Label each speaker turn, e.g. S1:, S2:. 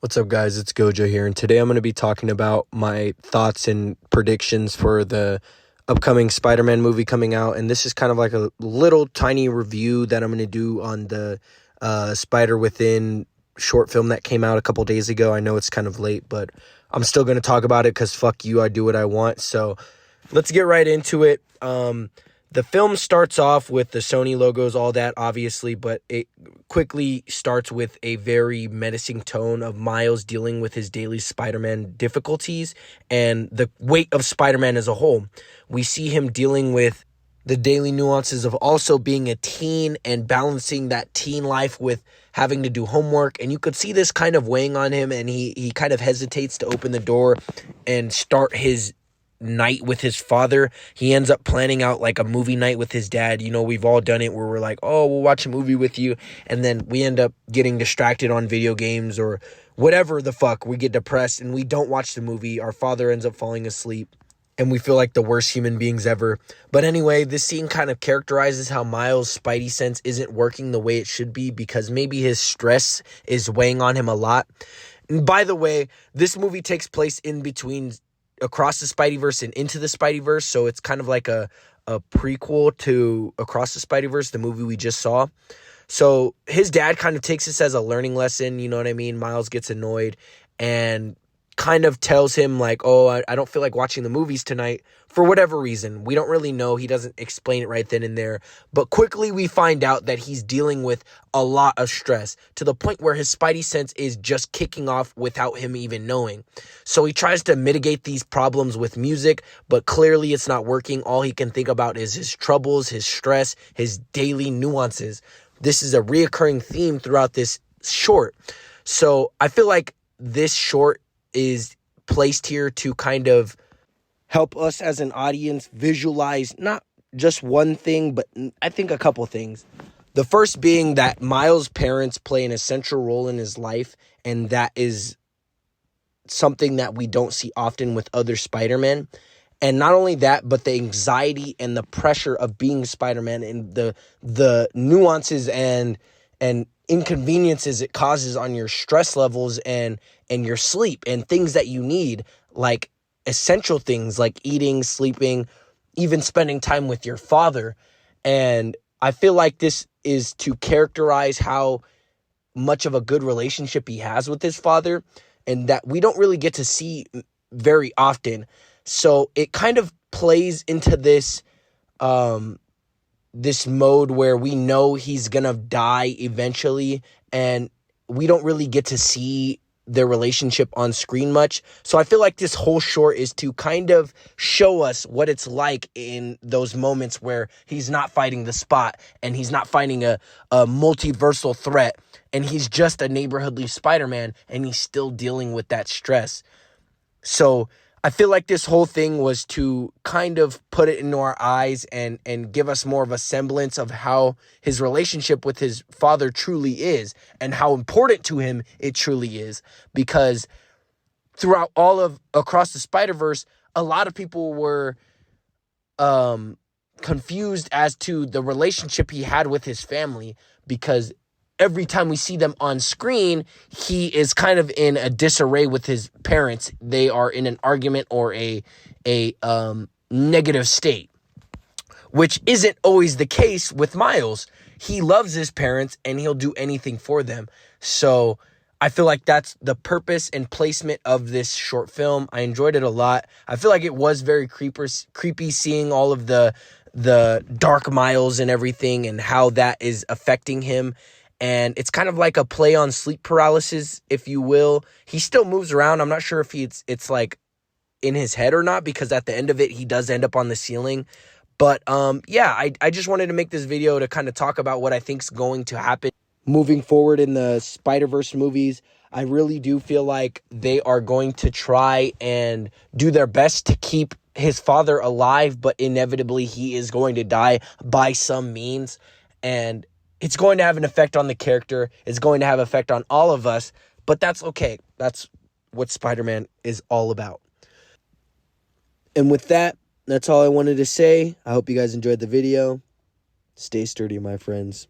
S1: What's up, guys? It's Gojuo here, and today I'm going to be talking about my thoughts and predictions for the upcoming Spider-Man movie coming out. And this is kind of like a little tiny review that I'm going to do on the Spider-Within short film that came out a couple days ago. I know it's kind of late, but I'm still going to talk about it because fuck you, I do what I want. So let's get right into it. The film starts off with the Sony logos, all that, obviously, but it quickly starts with a very menacing tone of Miles dealing with his daily Spider-Man difficulties and the weight of Spider-Man as a whole. We see him dealing with the daily nuances of also being a teen and balancing that teen life with having to do homework. And you could see this kind of weighing on him, and he kind of hesitates to open the door and start his night with his father. He ends up planning out like a movie night with his dad. You know, we've all done it where we're like, oh, we'll watch a movie with you, and then we end up getting distracted on video games or whatever the fuck. We get depressed and we don't watch the movie. Our father ends up falling asleep and we feel like the worst human beings ever. But anyway, this scene kind of characterizes how Miles' spidey sense isn't working the way it should be because maybe his stress is weighing on him a lot. And by the way, this movie takes place in between Across the Spideyverse and Into the Spideyverse, so it's kind of like a prequel to Across the Spideyverse, the movie we just saw. So his dad kind of takes this as a learning lesson, you know what I mean? Miles gets annoyed and kind of tells him like, oh, I don't feel like watching the movies tonight for whatever reason. We don't really know. He doesn't explain it right then and there. But quickly we find out that he's dealing with a lot of stress to the point where his spidey sense is just kicking off without him even knowing. So he tries to mitigate these problems with music, but clearly it's not working. All he can think about is his troubles, his stress, his daily nuances. This is a reoccurring theme throughout this short. So I feel like this short is placed here to kind of help us as an audience visualize not just one thing, but I think a couple things. The first being that Miles' parents play an essential role in his life, and that is something that we don't see often with other Spider-Men. And not only that, but the anxiety and the pressure of being Spider-Man and the nuances and inconveniences it causes on your stress levels and your sleep and things that you need, like essential things like eating, sleeping, even spending time with your father. And I feel like this is to characterize how much of a good relationship he has with his father, and that we don't really get to see very often. So it kind of plays into this this mode where we know he's gonna die eventually, and we don't really get to see their relationship on screen much. So I feel like this whole short is to kind of show us what it's like in those moments where he's not fighting the Spot and he's not fighting a multiversal threat, and he's just a neighborhoodly Spider-Man and he's still dealing with that stress. So I feel like this whole thing was to kind of put it into our eyes and give us more of a semblance of how his relationship with his father truly is and how important to him it truly is. Because throughout all of Across the Spider-Verse, a lot of people were confused as to the relationship he had with his family, because every time we see them on screen, he is kind of in a disarray with his parents. They are in an argument or a negative state, which isn't always the case with Miles. He loves his parents and he'll do anything for them. So I feel like that's the purpose and placement of this short film. I enjoyed it a lot. I feel like it was very creepy seeing all of the dark Miles and everything and how that is affecting him. And it's kind of like a play on sleep paralysis, if you will. He still moves around. I'm not sure if it's like in his head or not, because at the end of it, he does end up on the ceiling. But yeah, I just wanted to make this video to kind of talk about what I think's going to happen moving forward in the Spider-Verse movies. I really do feel like they are going to try and do their best to keep his father alive, but inevitably he is going to die by some means. And it's going to have an effect on the character. It's going to have an effect on all of us, but that's okay. That's what Spider-Man is all about. And with that, that's all I wanted to say. I hope you guys enjoyed the video. Stay sturdy, my friends.